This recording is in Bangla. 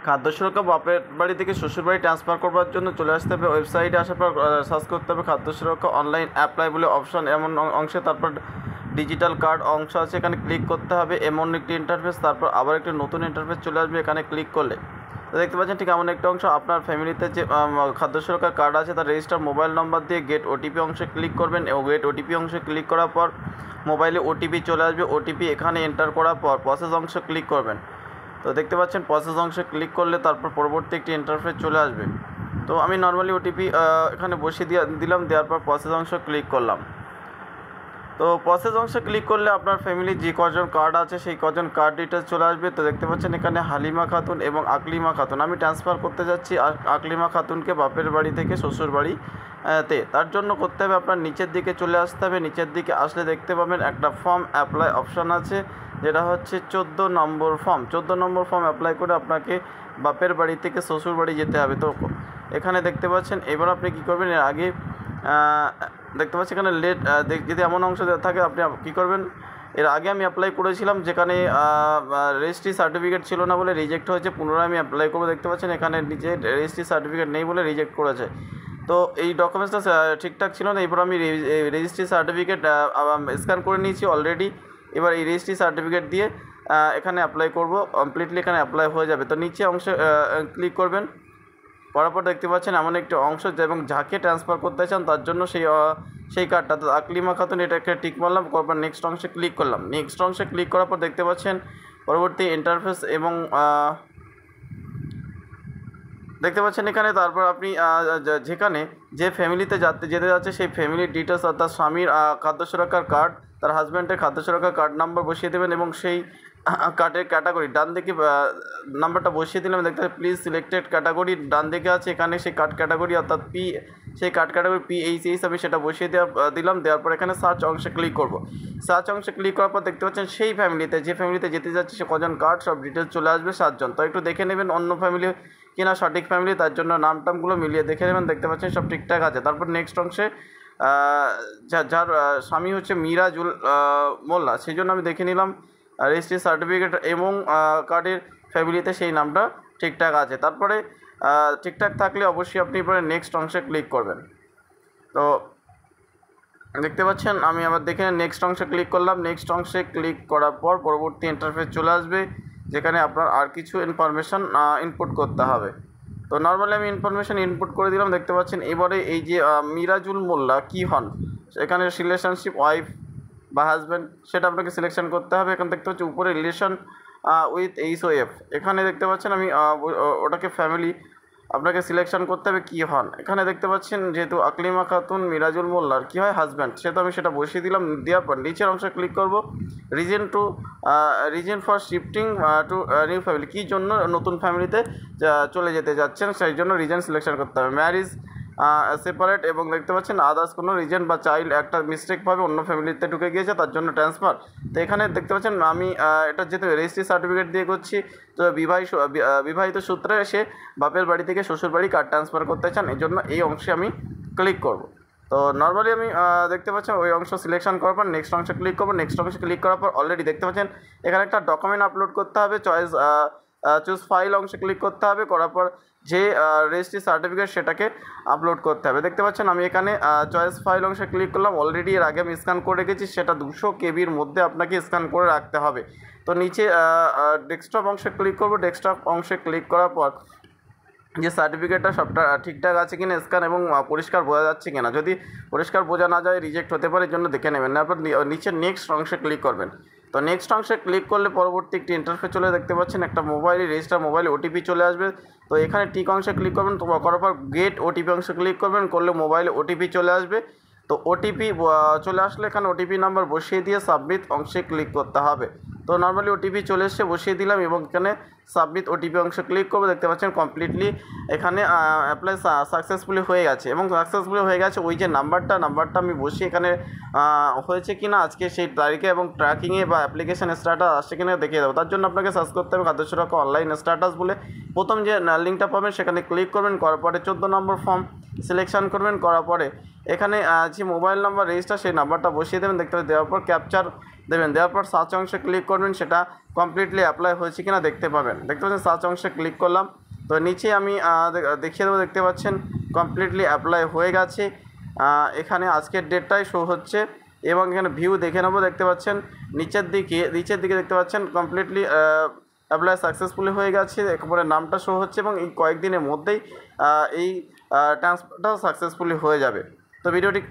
খাদ্য সুরক্ষা বাপের বাড়ি থেকে শ্বশুর বাড়ি ট্রান্সফার করবার জন্য চলে আসতে হবে ওয়েবসাইটে। আসার পর সার্চ করতে হবে খাদ্য সুরক্ষা অনলাইন অ্যাপ্লাই বলে অপশন, এমন অংশে তারপর ডিজিটাল কার্ড অংশ আছে, এখানে ক্লিক করতে হবে। এমন একটি ইন্টারফেস, তারপর আবার একটি নতুন ইন্টারফেস চলে আসবে, এখানে ক্লিক করলে তো দেখতে পাচ্ছেন ঠিক এমন একটা অংশ। আপনার ফ্যামিলিতে যে খাদ্য সুরক্ষা কার্ড আছে তার রেজিস্টার মোবাইল নম্বর দিয়ে গেট ওটিপি অংশে ক্লিক করবেন এবং গেট ওটিপি অংশে ক্লিক করার পর মোবাইলে ওটিপি চলে আসবে। ওটিপি এখানে এন্টার করার পর প্রসেস অংশে ক্লিক করবেন। তো দেখতে পাচ্ছেন প্রসেস অংশে ক্লিক করলে তারপর পরবর্তী একটি ইন্টারফেস চলে আসবে। তো আমি নর্মালি ওটিপি এখানে বসিয়ে দিলাম, দেওয়ার পর প্রসেস অংশ ক্লিক করলাম। তো প্রসেস অংশে ক্লিক করলে আপনার ফ্যামিলি যে কজন কার্ড আছে সেই কজন কার্ড ডিটেলস চলে আসবে। তো দেখতে পাচ্ছেন এখানে হালিমা খাতুন এবং আকলিমা খাতুন। আমি ট্রান্সফার করতে যাচ্ছি আকলিমা খাতুনকে বাপের বাড়ি থেকে শ্বশুর বাড়ি তার জন্য করতে হবে আপনার নিচের দিকে চলে আসতে হবে। নিচের দিকে আসলে দেখতে পাবেন একটা ফর্ম অ্যাপ্লাই অপশান আছে, যেটা হচ্ছে 14 নম্বর ফর্ম। 14 নম্বর ফর্ম অ্যাপ্লাই করে আপনাকে বাপের বাড়ি থেকে শ্বশুর বাড়ি যেতে হবে। তো এখানে দেখতে পাচ্ছেন এবার আপনি কী করবেন, এর আগে দেখতে পাচ্ছি এখানে লেট যদি এমন অংশ থাকে আপনি কী করবেন, এর আগে আমি অ্যাপ্লাই করেছিলাম যেখানে রেজিস্ট্রি সার্টিফিকেট ছিল না বলে রিজেক্ট হয়েছে, পুনরায় আমি অ্যাপ্লাই করবো। দেখতে পাচ্ছেন এখানে নিচে রেজিস্ট্রি সার্টিফিকেট নেই বলে রিজেক্ট করেছে। তো এই ডকুমেন্টসটা ঠিকঠাক ছিল না, এরপর আমি রেজিস্ট্রি সার্টিফিকেট স্ক্যান করে নিয়েছি অলরেডি। এবার এই রেজিস্ট্রি সার্টিফিকেট দিয়ে এখানে অ্যাপ্লাই করব, কমপ্লিটলি এখানে অ্যাপ্লাই হয়ে যাবে। তো নিচে অংশে ক্লিক করবেন, করার পর দেখতে পাচ্ছেন এমন একটি অংশ এবং যাকে ট্রান্সফার করতে চান তার জন্য সেই কার্ডটা, তো আকলিমা খাতুন, এটা একটা টিক মারলাম, তারপর নেক্সট অংশে ক্লিক করলাম। নেক্সট অংশে ক্লিক করার পর দেখতে পাচ্ছেন পরবর্তী ইন্টারফেস এবং দেখতে পাচ্ছেন এখানে তারপর আপনি যেখানে যে ফ্যামিলিতে যেতে যাচ্ছে সেই ফ্যামিলির ডিটেলস, অর্থাৎ স্বামীর খাদ্য সুরক্ষার কার্ড, তার হাজব্যান্ডের খাদ্য সুরক্ষার কার্ড নাম্বার বসিয়ে দেবেন এবং সেই কার্ডের ক্যাটাগরি ডান দিকে নাম্বারটা বসিয়ে দিলাম। দেখতে প্লিজ সিলেক্টেড ক্যাটাগরি ডান দিকে আছে, এখানে সেই কার্ড ক্যাটাগরি অর্থাৎ সেই কার্ড ক্যাটাগরি PHH আমি সেটা বসিয়ে দিলাম। দেওয়ার পর এখানে সার্চ অংশে ক্লিক করব। সার্চ অংশে ক্লিক করার পর দেখতে পাচ্ছেন সেই ফ্যামিলিতে যে ফ্যামিলিতে যেতে যাচ্ছে সে কজন কার্ড সব ডিটেলস চলে আসবে 7 জন। তো একটু দেখে নেবেন অন্য ফ্যামিলি কিনা সঠিক ফ্যামিলি, তার জন্য নামটামগুলো মিলিয়ে দেখে নেবেন। দেখতে পাচ্ছেন সব ঠিকঠাক আছে। তারপর নেক্সট অংশে যার স্বামী হচ্ছে মিরাজুল মোল্লা, সেই জন্য আমি দেখে নিলাম রেজিস্ট্রি সার্টিফিকেট এবং কার্ডের ফ্যামিলিতে সেই নামটা ঠিকঠাক আছে। তারপরে ঠিকঠাক থাকলে অবশ্যই আপনি পরে নেক্সট অংশে ক্লিক করবেন। তো দেখতে পাচ্ছেন আমি আবার দেখে নেক্সট অংশে ক্লিক করলাম। নেক্সট অংশে ক্লিক করার পর পরবর্তী ইন্টারফেস চলে আসবে, যেখানে আপনার আর কিছু ইনফরমেশান ইনপুট করতে হবে। তো নর্মালি আমি ইনফরমেশান ইনপুট করে দিলাম। দেখতে পাচ্ছেন এবারে এই যে মিরাজুল মোল্লা কী হন, এখানে রিলেশনশিপ ওয়াইফ বা হাজব্যান্ড সেটা আপনাকে সিলেকশন করতে হবে। এখানে দেখতে পাচ্ছি উপরে রিলেশন উইথ HOF, এখানে দেখতে পাচ্ছেন আমি ওটাকে ফ্যামিলি আপনাকে সিলেকশন করতে হবে কী হন। এখানে দেখতে পাচ্ছেন যেহেতু আকলিমা খাতুন মিরাজুল মোল্লার কী হয় হাজব্যান্ড, সেহেতু আমি সেটা বসিয়ে দিলাম। দেওয়ার পর নিচের অংশে ক্লিক করব। Reason for shifting to new family, কী জন্য নতুন ফ্যামিলিতে চলে যেতে যাচ্ছেন সেই জন্য রিজন সিলেকশন করতে হবে। ম্যারিজ, সেপারেট এবং দেখতে পাচ্ছেন আদার্স কোনো রিজন বা চাইল্ড একটা মিস্টেকভাবে অন্য ফ্যামিলিতে ঢুকে গিয়েছে তার জন্য ট্রান্সফার। তো এখানে দেখতে পাচ্ছেন আমি এটা যেহেতু রেজিস্ট্রি সার্টিফিকেট দিয়ে করছি, তো বিবাহিত সূত্রে সে বাপের বাড়ি থেকে শ্বশুর বাড়ি কার্ড ট্রান্সফার করতে চান, এই জন্য এই অংশে আমি ক্লিক করব। তো নর্মালি আমি দেখতে পাচ্ছেন ওই অংশ সিলেকশন করার পর নেক্সট অংশে ক্লিক করবো। নেক্সট অংশে ক্লিক করার পর অলরেডি দেখতে পাচ্ছেন এখানে একটা ডকুমেন্ট আপলোড করতে হবে। চুজ ফাইল অংশে ক্লিক করতে হবে, করার পর যে রেজিস্ট্রি সার্টিফিকেট সেটাকে আপলোড করতে হবে। দেখতে পাচ্ছেন আমি এখানে চয়েস ফাইল অংশে ক্লিক করলাম। অলরেডি এর আগে আমি স্ক্যান করে রেখেছি, সেটা 200 KBর মধ্যে আপনাকে স্ক্যান করে রাখতে হবে। তো নিচে ডেস্কটপ অংশে ক্লিক করব। ডেস্কটপ অংশে ক্লিক করার পর যে সার্টিফিকেটটা সবটা ঠিকঠাক আছে কিনা স্ক্যান এবং পরিষ্কার বোঝা যাচ্ছে কিনা, যদি পরিষ্কার বোঝা না যায় রিজেক্ট হতে পারে, এর জন্য দেখে নেবেন। তারপর নিচে নেক্সট অংশে ক্লিক করবেন। তো নেক্সট অংশে ক্লিক করলে পরবর্তী একটি ইন্টারফেস চলে দেখতে পাচ্ছেন একটা রেজিস্টার মোবাইলে ওটিপি চলে আসবে। তো এখানে টিক অংশে ক্লিক করবেন, তো করার পর গেট ওটিপি অংশে ক্লিক করবেন, করলে মোবাইলে ওটিপি চলে আসবে। তো ওটিপি চলে আসলে এখানে ওটিপি নাম্বার বসিয়ে দিয়ে সাবমিট অংশে ক্লিক করতে হবে। তো নর্মালি ওটিপি চলে এসে বসিয়ে দিলাম এবং এখানে সাবমিট ওটিপি অংশে ক্লিক করবো। দেখতে পাচ্ছেন কমপ্লিটলি এখানে অ্যাপ্লাই সাকসেসফুলি হয়ে গেছে এবং সাকসেসফুলি হয়ে গেছে। ওই যে নাম্বারটা আমি বসিয়ে এখানে হয়েছে কিনা আজকে সেই তারিখে এবং ট্র্যাকিংয়ে বা অ্যাপ্লিকেশন স্ট্যাটাস আসছে কিনা দেখিয়ে দেবো। তার জন্য আপনাকে সার্চ করতে হবে খাদ্য সুরক্ষা অনলাইন স্ট্যাটাস বলে। প্রথম যে লিঙ্কটা পাবেন সেখানে ক্লিক করবেন, করার পরে 14 নম্বর ফর্ম সিলেকশন করবেন, করার পরে এখানে যে মোবাইল নাম্বার রেজিস্টার সেই নাম্বারটা বসিয়ে দেবেন। দেখতে দেওয়ার পর ক্যাপচার দেবেন, দেওয়ার পর সার্চ অংশে ক্লিক করবেন, সেটা কমপ্লিটলি অ্যাপ্লাই হয়েছে কিনা দেখতে পাবেন। দেখতে পাচ্ছেন সার্চ অংশে ক্লিক করলাম। তো নিচে আমি দেখিয়ে দেবো, দেখতে পাচ্ছেন কমপ্লিটলি অ্যাপ্লাই হয়ে গেছে। এখানে আজকের ডেটটাই শো হচ্ছে এবং এখানে ভিউ দেখে নেবো। দেখতে পাচ্ছেন নিচের দিকে দেখতে পাচ্ছেন কমপ্লিটলি অ্যাপ্লাই সাকসেসফুলি হয়ে গেছে, একেবারে নামটা শো হচ্ছে এবং এই কয়েকদিনের মধ্যেই এই ট্রান্সফারটাও সাকসেসফুলি হয়ে যাবে। তো ভিডিওটি